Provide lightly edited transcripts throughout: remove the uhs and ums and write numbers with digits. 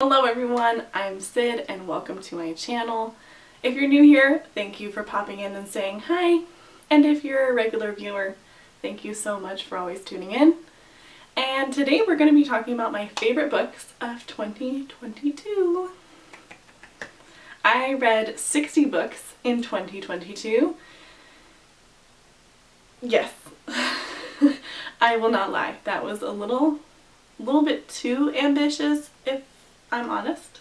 Hello everyone, I'm Sid and welcome to my channel. If you're new here, thank you for popping in and saying hi. And if you're a regular viewer, thank you so much for always tuning in. And today we're going to be talking about my favorite books of 2022. I read 60 books in 2022. Yes, I will not lie, that was a little bit too ambitious if I'm honest.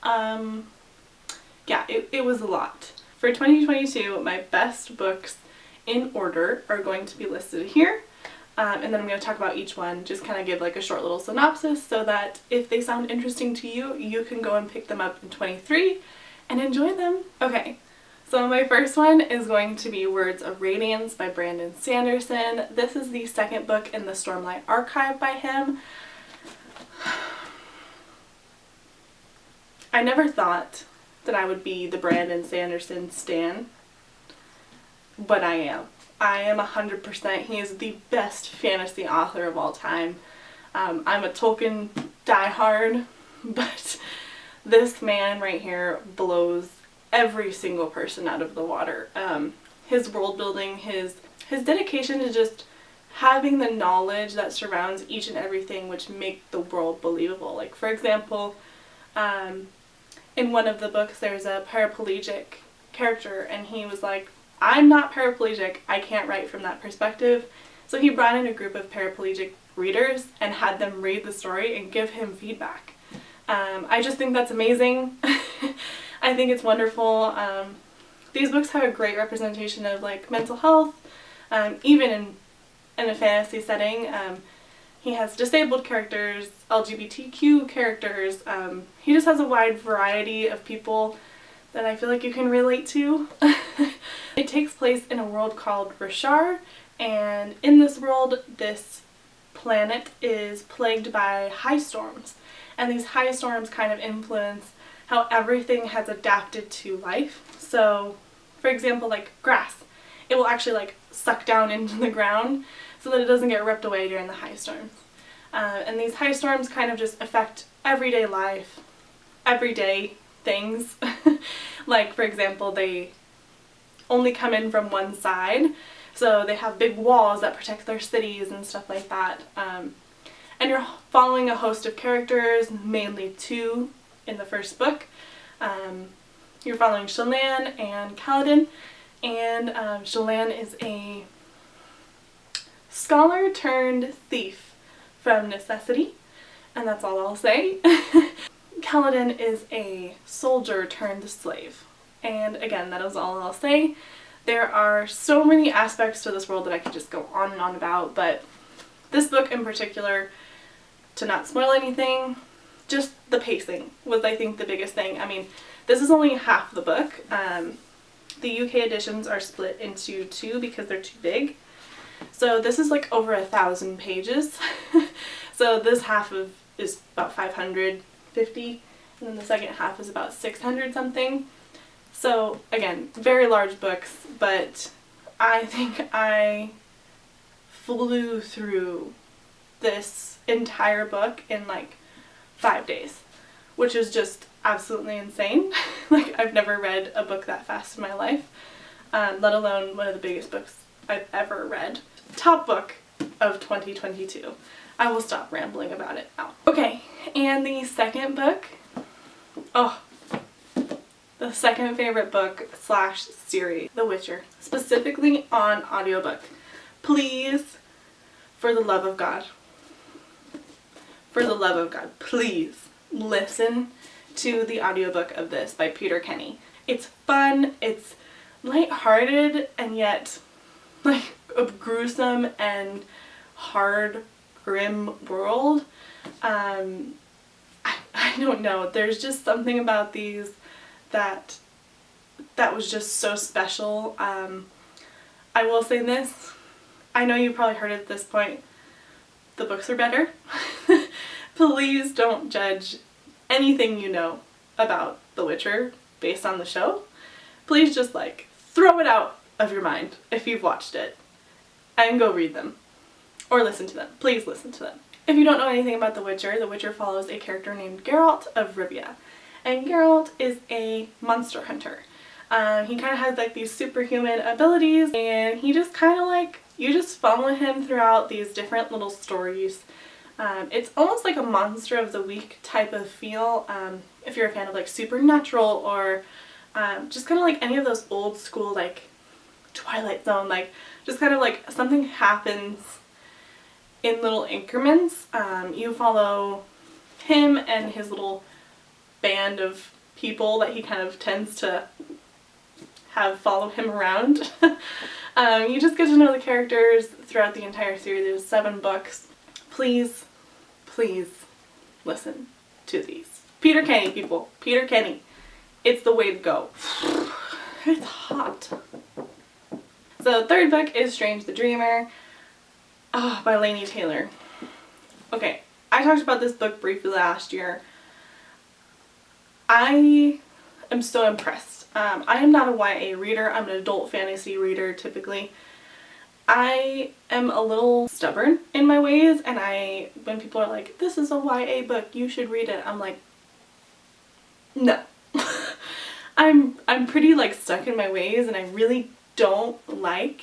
Yeah, it was a lot. For 2022, my best books in order are going to be listed here. And then I'm going to talk about each one, just kind of give like a short little synopsis so that if they sound interesting to you, you can go and pick them up in 23 and enjoy them. Okay, so my first one is going to be Words of Radiance by Dan Sanderson. This is the second book in the Stormlight Archive by him. I never thought that I would be the Dan Sanderson stan, but I am. I am 100%. He is the best fantasy author of all time. I'm a Tolkien diehard, but this man right here blows every single person out of the water. His world building, his dedication to just having the knowledge that surrounds each and everything which make the world believable. Like, for example, in one of the books there's a paraplegic character and he was like, I'm not paraplegic, I can't write from that perspective. So he brought in a group of paraplegic readers and had them read the story and give him feedback. I just think that's amazing. I think it's wonderful. These books have a great representation of like mental health, even in a fantasy setting. He has disabled characters, LGBTQ characters. He just has a wide variety of people that I feel like you can relate to. It takes place in a world called Rashar, and in this world, this planet is plagued by high storms. And these high storms kind of influence how everything has adapted to life. So, for example, like grass, it will actually like suck down into the ground so that it doesn't get ripped away during the high storms. And these high storms kind of just affect everyday life, everyday things. Like, for example, they only come in from one side, so they have big walls that protect their cities and stuff like that. And you're following a host of characters, mainly two in the first book. You're following Shallan and Kaladin, and Shallan is a scholar turned thief from necessity, and that's all I'll say. Kaladin is a soldier turned slave, and again, that is all I'll say. There are so many aspects to this world that I could just go on and on about, but this book in particular, to not spoil anything, just the pacing was, I think, the biggest thing. I mean, this is only half the book. The UK editions are split into two because they're too big. So this is like over 1,000 pages. So this half is about 550, and then the second half is about 600 something. So again, very large books, but I think I flew through this entire book in like 5 days, which is just absolutely insane. Like, I've never read a book that fast in my life, let alone one of the biggest books I've ever read. Top book of 2022. I will stop rambling about it now. Okay, and the second book, the second favorite book / series, The Witcher, specifically on audiobook. Please, for the love of God, please listen to the audiobook of this by Peter Kenny. It's fun, it's lighthearted, and yet like a gruesome and hard, grim world. I don't know, there's just something about these that was just so special. I will say this, I know you probably heard it at this point, the books are better. Please don't judge anything you know about The Witcher based on the show. Please just like throw it out of your mind if you've watched it and go read them or listen to them. Please listen to them. If you don't know anything about The Witcher follows a character named Geralt of Rivia. And Geralt is a monster hunter. He kind of has like these superhuman abilities, and he just kind of like, you just follow him throughout these different little stories. It's almost like a Monster of the Week type of feel, if you're a fan of like Supernatural or just kind of like any of those old school like Twilight Zone, like just kind of like something happens in little increments. You follow him and his little band of people that he kind of tends to have follow him around. You just get to know the characters throughout the entire series. There's 7 books. Please, please listen to these. Peter Kenny, people. Peter Kenny. It's the way to go. It's hot. So the 3rd book is Strange the Dreamer by Laini Taylor. Okay, I talked about this book briefly last year. I am so impressed. I am not a YA reader. I'm an adult fantasy reader typically. I am a little stubborn in my ways, and when people are like, this is a YA book, you should read it, I'm like, no. I'm pretty like stuck in my ways, and I really don't like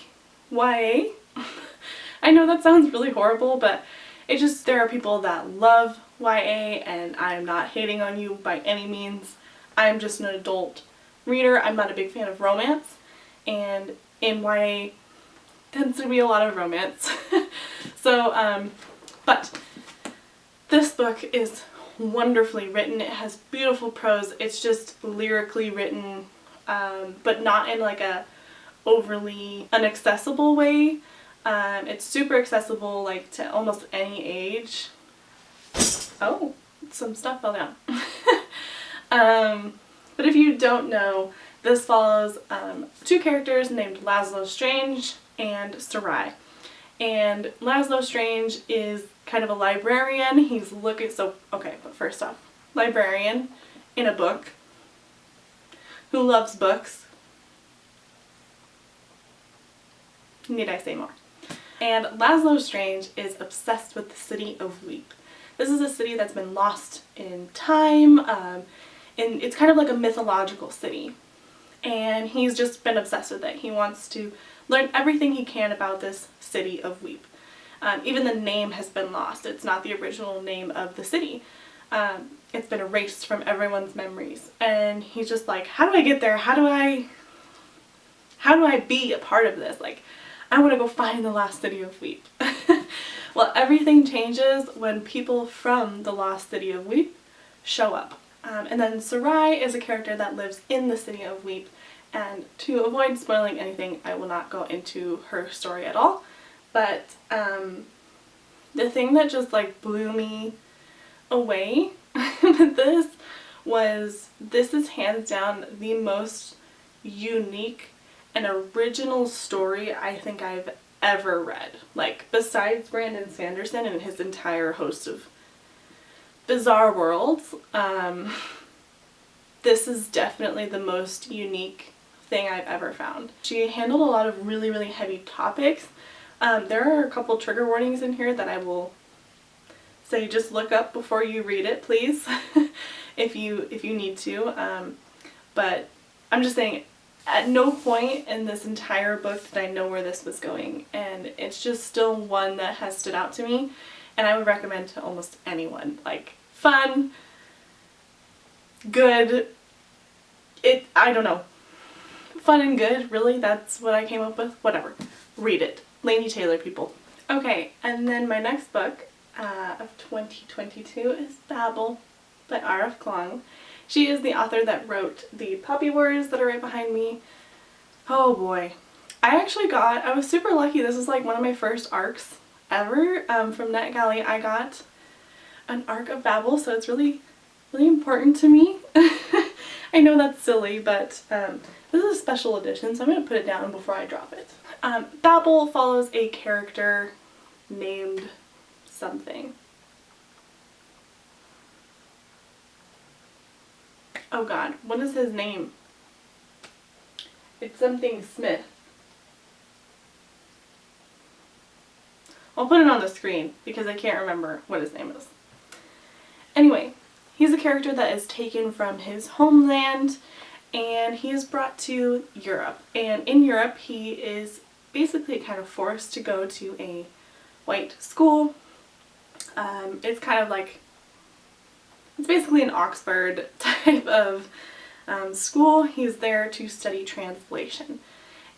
YA. I know that sounds really horrible, but it just, there are people that love YA, and I'm not hating on you by any means. I'm just an adult reader. I'm not a big fan of romance, and in YA tends to be a lot of romance. So, but this book is wonderfully written. It has beautiful prose. It's just lyrically written, but not in like a overly inaccessible way. It's super accessible, like to almost any age. Oh, some stuff fell down. But if you don't know, this follows 2 characters named Laszlo Strange and Sarai. And Laszlo Strange is kind of a librarian. He's looking, so, okay, but first off, librarian in a book who loves books. Need I say more? And Laszlo Strange is obsessed with the city of Weep. This is a city that's been lost in time, and it's kind of like a mythological city. And he's just been obsessed with it. He wants to learn everything he can about this city of Weep. Even the name has been lost. It's not the original name of the city. It's been erased from everyone's memories. And he's just like, how do I get there? How do I be a part of this? Like, I want to go find the lost city of Weep. Well, everything changes when people from the lost city of Weep show up. And then Sarai is a character that lives in the city of Weep, and to avoid spoiling anything, I will not go into her story at all, but the thing that just like blew me away with this was, this is hands down the most unique and original story I think I've ever read. Like, besides Brandon Sanderson and his entire host of bizarre worlds, this is definitely the most unique thing I've ever found. She handled a lot of really, really heavy topics. There are a couple trigger warnings in here that I will say just look up before you read it, please, if you need to. But I'm just saying, at no point in this entire book did I know where this was going, and it's just still one that has stood out to me, and I would recommend to almost anyone. Like, fun, good, I don't know, fun and good, really, that's what I came up with, whatever. Read it. Laini Taylor, people. Okay, and then my next book of 2022 is Babel by R.F. Kuang. She is the author that wrote the puppy words that are right behind me. Oh boy. I was super lucky. This was like one of my first arcs ever. From NetGalley, I got an arc of Babel, so it's really, really important to me. I know that's silly, but this is a special edition, so I'm going to put it down before I drop it. Babel follows a character named something. Oh god, what is his name? It's something Smith. I'll put it on the screen because I can't remember what his name is. Anyway, he's a character that is taken from his homeland and he is brought to Europe. And in Europe he is basically kind of forced to go to a white school. It's kind of like, it's basically an Oxford type of school. He's there to study translation.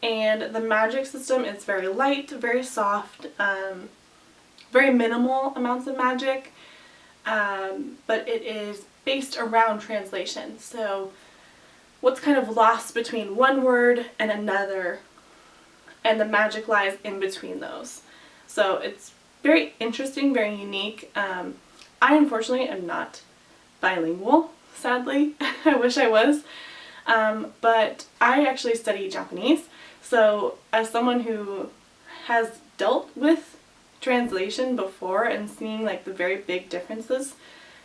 And the magic system is very light, very soft, very minimal amounts of magic, but it is based around translation. So what's kind of lost between one word and another, and the magic lies in between those. So it's very interesting, very unique. I unfortunately am not bilingual, sadly. I wish I was. But I actually study Japanese. So as someone who has dealt with translation before and seeing like the very big differences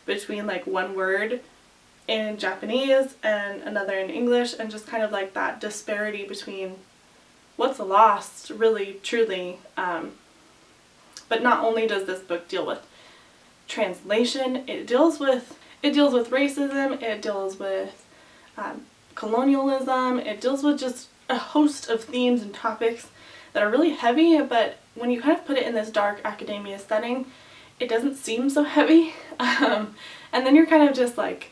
between like one word in Japanese and another in English, and just kind of like that disparity between what's lost really truly. But not only does this book deal with translation, it deals with racism, it deals with colonialism, it deals with just a host of themes and topics that are really heavy, but when you kind of put it in this dark academia setting, it doesn't seem so heavy. And then you're kind of just like,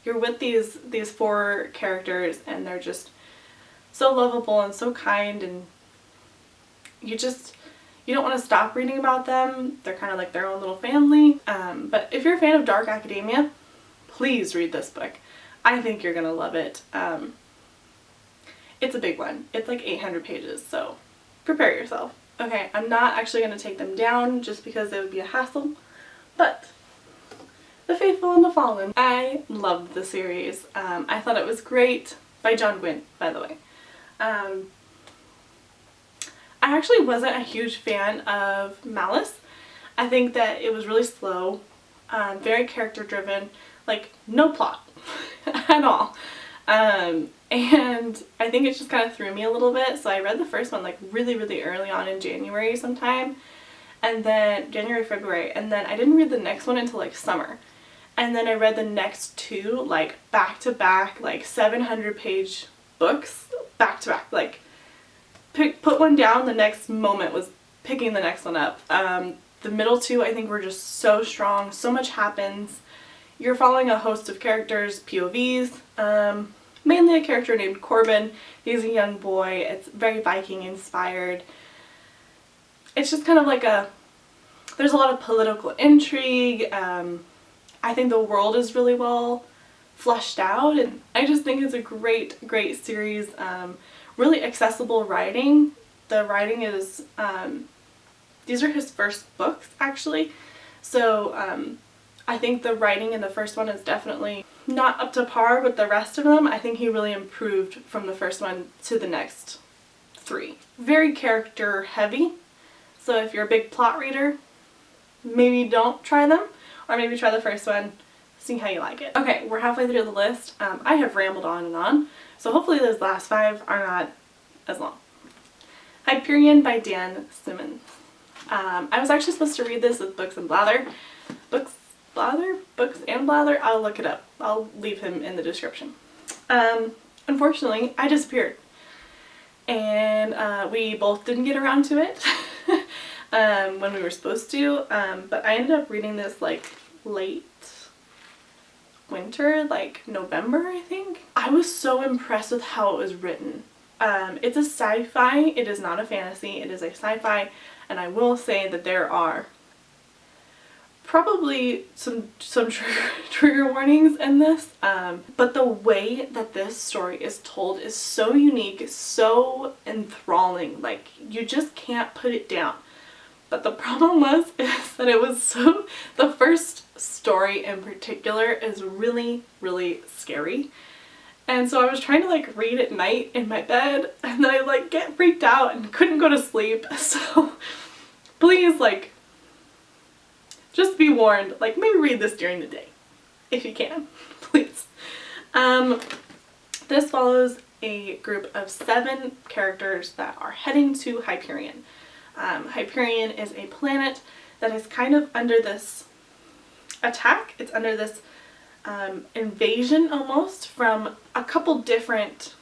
you're with these four characters and they're just so lovable and so kind, and you don't want to stop reading about them. They're kind of like their own little family. But if you're a fan of dark academia, please read this book. I think you're gonna love it. It's a big one. It's like 800 pages, so prepare yourself. Okay, I'm not actually gonna take them down just because it would be a hassle, but The Faithful and the Fallen. I loved the series. I thought it was great, by John Gwynn, by the way. I actually wasn't a huge fan of Malice. I think that it was really slow, very character driven, like no plot at all. And I think it just kind of threw me a little bit. So I read the first one like really, really early on in January sometime, and then January, February, and then I didn't read the next one until like summer. And then I read the next two like back to back, like 700-page books back to back, like put one down, the next moment was picking the next one up. The middle two I think were just so strong, so much happens. You're following a host of characters, POVs, mainly a character named Corbin. He's a young boy. It's very Viking inspired. It's just kind of like there's a lot of political intrigue. I think the world is really well fleshed out, and I just think it's a great, great series. Really accessible writing. The writing is, these are his first books actually, so I think the writing in the first one is definitely not up to par with the rest of them. I think he really improved from the first one to the next three. Very character heavy, so if you're a big plot reader, maybe don't try them, or maybe try the first one, see how you like it. Okay, we're halfway through the list. I have rambled on and on, so hopefully those last five are not as long. Hyperion by Dan Simmons. I was actually supposed to read this with Books and Blather. Books and Blather? I'll look it up. I'll leave him in the description. Unfortunately, I disappeared. And we both didn't get around to it when we were supposed to. But I ended up reading this like late winter, like November, I think. I was so impressed with how it was written. It's a sci-fi, it is not a fantasy, it is a sci-fi, and I will say that there are probably some trigger warnings in this, but the way that this story is told is so unique, so enthralling, like you just can't put it down. But the problem is that it was the first story in particular is really, really scary. And so I was trying to like read at night in my bed, and then I like get freaked out and couldn't go to sleep. So please, like, just be warned, like maybe read this during the day if you can, please. This follows a group of 7 characters that are heading to Hyperion. Hyperion is a planet that is kind of under this attack. It's under this invasion almost from a couple different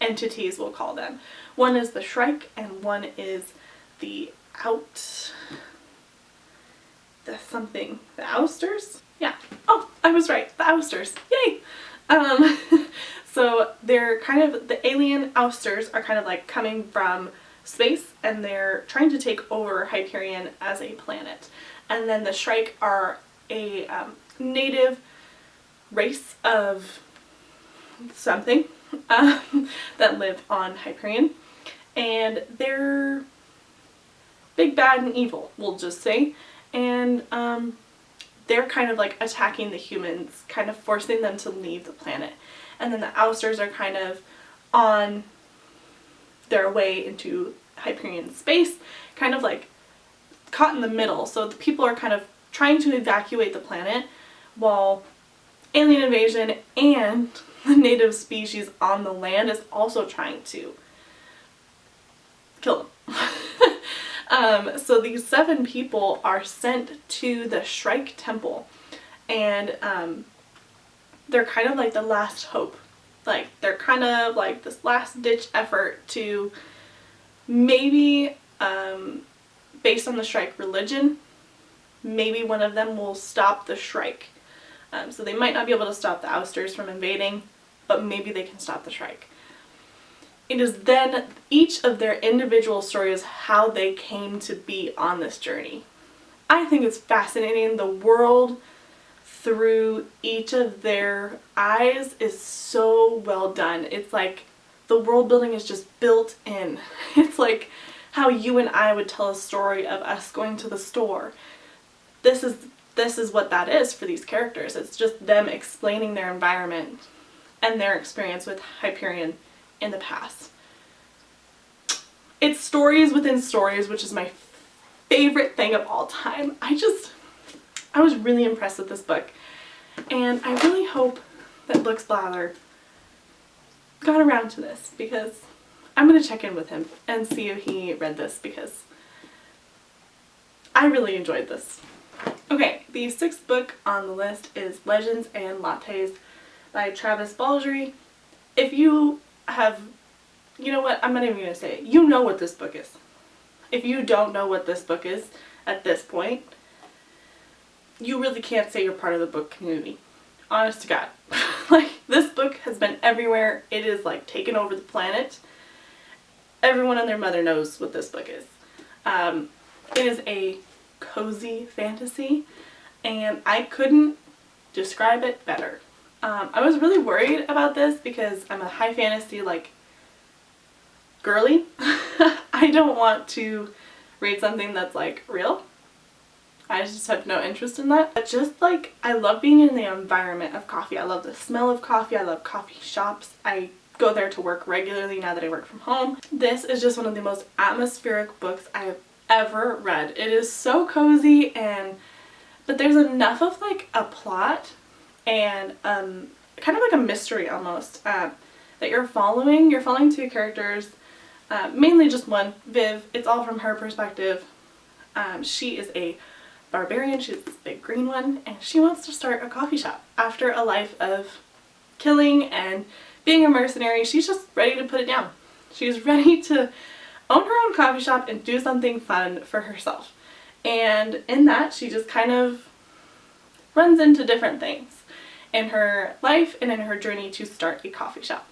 entities, we'll call them. One is the Shrike and one is the Ousters? Yeah. Oh, I was right. The Ousters. Yay! So they're kind of, the alien Ousters are kind of like coming from space and they're trying to take over Hyperion as a planet. And then the Shrike are a native race of something that live on Hyperion. And they're big, bad, and evil, we'll just say. And they're kind of like attacking the humans, kind of forcing them to leave the planet. And then the Ousters are kind of on their way into Hyperion space, kind of like caught in the middle. So the people are kind of trying to evacuate the planet while alien invasion and the native species on the land is also trying to kill them. So these 7 people are sent to the Shrike Temple, and they're kind of like the last hope. Like, they're kind of like this last ditch effort to maybe, based on the Shrike religion, maybe one of them will stop the Shrike. So they might not be able to stop the Ousters from invading, but maybe they can stop the Shrike. It is then each of their individual stories how they came to be on this journey. I think it's fascinating. The world through each of their eyes is so well done. It's like the world building is just built in. It's like how you and I would tell a story of us going to the store. This is what that is for these characters. It's just them explaining their environment and their experience with Hyperion in the past. It's stories within stories, which is my favorite thing of all time. I was really impressed with this book, and I really hope that Lux Blather got around to this, because I'm going to check in with him and see if he read this, because I really enjoyed this. Okay, the 6th book on the list is Legends and Lattes by Travis Baldree. If you have, you know what, I'm not even going to say it. You know what this book is. If you don't know what this book is at this point, you really can't say you're part of the book community. Honest to God. Like, this book has been everywhere. It is like taken over the planet. Everyone and their mother knows what this book is. It is a cozy fantasy, and I couldn't describe it better. I was really worried about this because I'm a high fantasy, like, girly. I don't want to read something that's like real. I just have no interest in that. But just like, I love being in the environment of coffee. I love the smell of coffee. I love coffee shops. I go there to work regularly now that I work from home. This is just one of the most atmospheric books I have ever read. It is so cozy, but there's enough of like a plot and kind of like a mystery almost that you're following. You're following 2 characters, mainly just one, Viv. It's all from her perspective. She is a barbarian. She's this big green one, and she wants to start a coffee shop after a life of killing and being a mercenary. She's just ready to put it down. She's ready to own her own coffee shop and do something fun for herself. And in that, she just kind of runs into different things in her life and in her journey to start a coffee shop.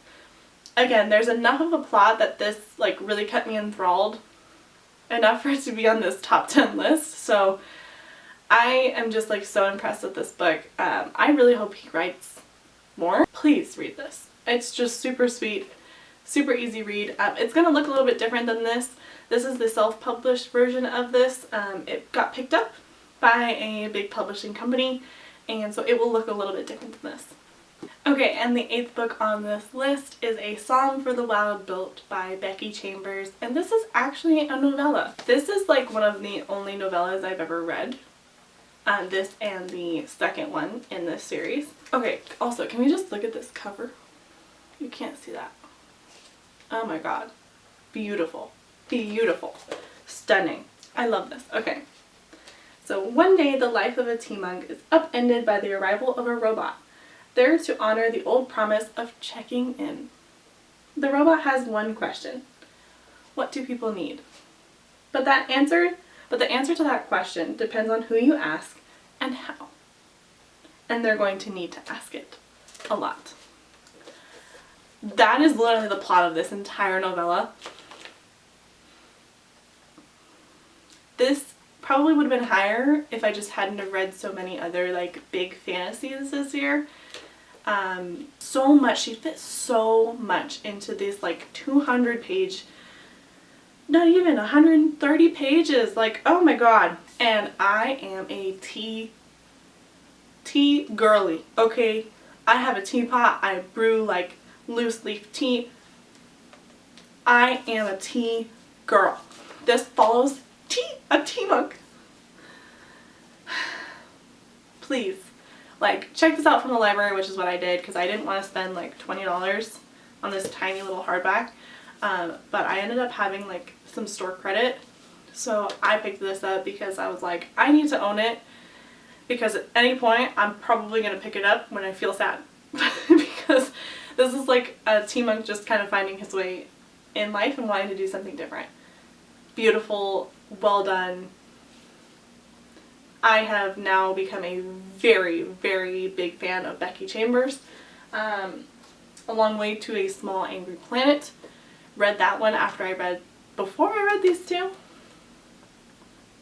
Again, there's enough of a plot that this like really kept me enthralled, enough for it to be on this top 10 list. So I am just like so impressed with this book. I really hope he writes more. Please read this. It's just super sweet, super easy read. It's going to look a little bit different than this. This is the self-published version of this. It got picked up by a big publishing company, and so it will look a little bit different than this. Okay, and the 8th book on this list is A Song for the Wild Built by Becky Chambers, and this is actually a novella. This is like one of the only novellas I've ever read. This and the second one in this series. Okay, also, can we just look at this cover? You can't see that. Oh my god. Beautiful. Beautiful. Stunning. I love this. Okay. So one day the life of a tea mug is upended by the arrival of a robot, there to honor the old promise of checking in. The robot has one question. What do people need? But the answer to that question depends on who you ask and how. And they're going to need to ask it a lot. That is literally the plot of this entire novella. This probably would have been higher if I just hadn't have read so many other like big fantasies this year. So much, she fits so much into this like 200-page, not even 130 pages, like oh my god. And I am a tea girly, okay? I have a teapot, I brew like loose leaf tea. I am a tea girl. This follows a tea mug. Please, like, check this out from the library, which is what I did because I didn't want to spend like $20 on this tiny little hardback. But I ended up having like some store credit, so I picked this up because I was like, I need to own it because at any point I'm probably going to pick it up when I feel sad. Because this is like a tea mug just kind of finding his way in life and wanting to do something different. Beautiful, well done. I have now become a very, very big fan of Becky Chambers. A Long Way to a Small Angry Planet. Read that one before I read these two.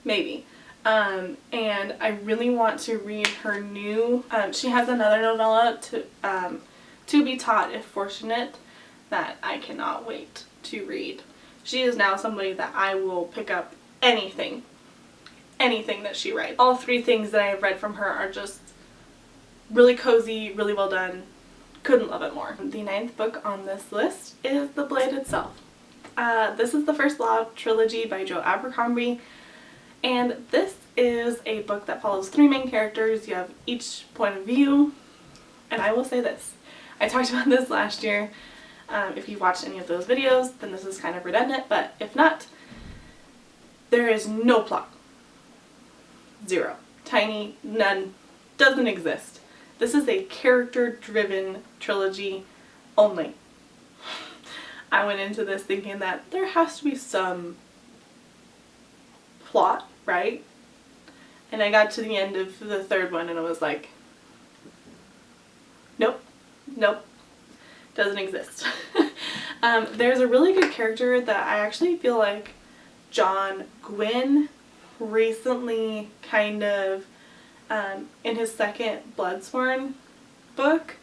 Maybe. And I really want to read her new, she has another novella, To Be Taught If Fortunate, that I cannot wait to read. She is now somebody that I will pick up anything that she writes. All three things that I have read from her are just really cozy, really well done. Couldn't love it more. The 9th book on this list is The Blade Itself. This is the first law of Trilogy by Joe Abercrombie, and this is a book that follows 3 main characters. You have each point of view, and I will say this. I talked about this last year. If you watched any of those videos, then this is kind of redundant, but if not, there is no plot. 0. Tiny, none, doesn't exist. This is a character-driven trilogy only. I went into this thinking that there has to be some plot, right? And I got to the end of the 3rd one and I was like, nope, doesn't exist. There's a really good character that I actually feel like Gwynn recently kind of, in his 2nd Bloodsworn book,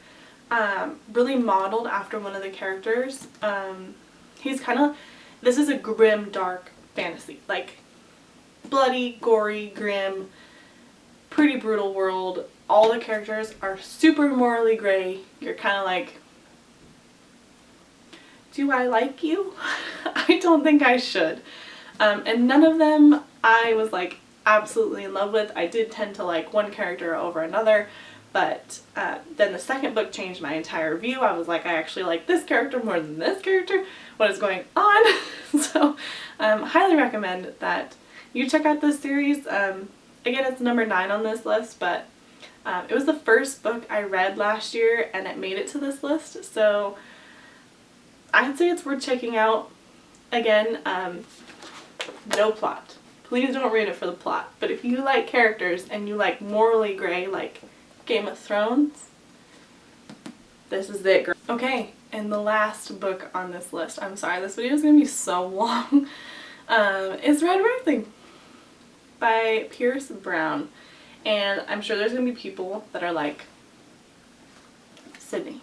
really modeled after one of the characters. He's kind of, this is a grim, dark fantasy, like bloody, gory, grim, pretty brutal world. All the characters are super morally gray. You're kind of like, do I like you? I don't think I should. And none of them I was like absolutely in love with. I did tend to like one character over another, but then the 2nd book changed my entire view. I was like, I actually like this character more than this character. What is going on? So highly recommend that you check out this series. Again, it's number 9 on this list, but it was the first book I read last year and it made it to this list, so I'd say it's worth checking out. Again, no plot. Please don't read it for the plot, but if you like characters and you like morally gray like Game of Thrones, this is it, girl. Okay, and the last book on this list, I'm sorry, this video is going to be so long, is Red Rising by Pierce Brown. And I'm sure there's going to be people that are like, Sydney,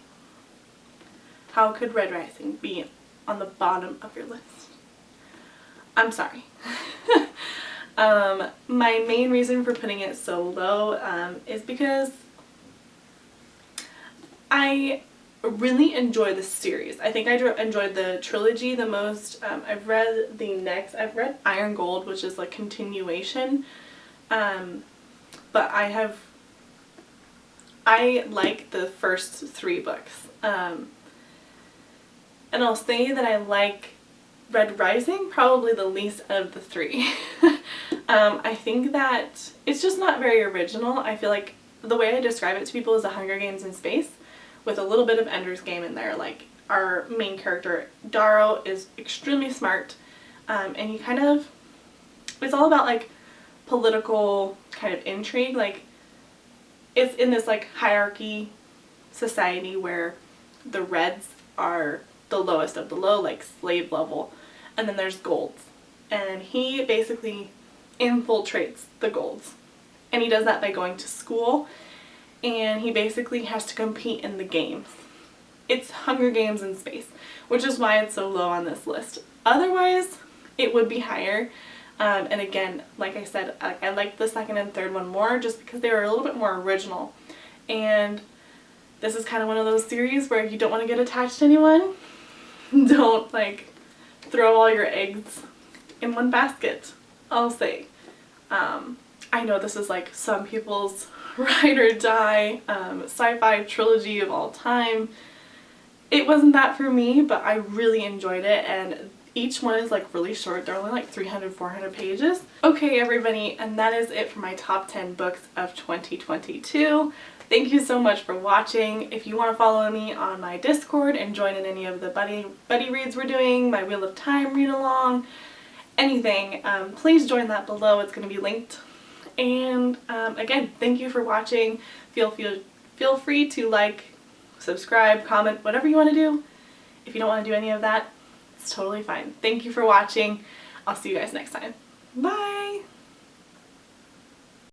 how could Red Rising be on the bottom of your list? I'm sorry. My main reason for putting it so low is because I really enjoy this series. I think I enjoyed the trilogy the most. I've read Iron Gold, which is like continuation, but I like the first 3 books, and I'll say that I like Red Rising, probably the least of the three. I think that it's just not very original. I feel like the way I describe it to people is the Hunger Games in space with a little bit of Ender's Game in there. Like, our main character, Darrow, is extremely smart, and he kind of, it's all about like political kind of intrigue. Like, it's in this like hierarchy society where the Reds are the lowest of the low, like slave level, and then there's Golds, and he basically infiltrates the Golds, and he does that by going to school, and he basically has to compete in the games. It's Hunger Games in space, which is why it's so low on this list. Otherwise, it would be higher. And again, like I said, I like the second and third one more just because they were a little bit more original. And this is kind of one of those series where if you don't want to get attached to anyone, don't like throw all your eggs in one basket, I'll say. I know this is like some people's ride or die sci-fi trilogy of all time. It wasn't that for me, but I really enjoyed it, and each one is like really short. They're only like 300, 400 pages. Okay, everybody, and that is it for my top 10 books of 2022. Thank you so much for watching. If you want to follow me on my Discord and join in any of the buddy reads we're doing, my Wheel of Time read along, anything, please join that below. It's going to be linked. And again, thank you for watching. Feel free to like, subscribe, comment, whatever you want to do. If you don't want to do any of that, it's totally fine. Thank you for watching. I'll see you guys next time. Bye!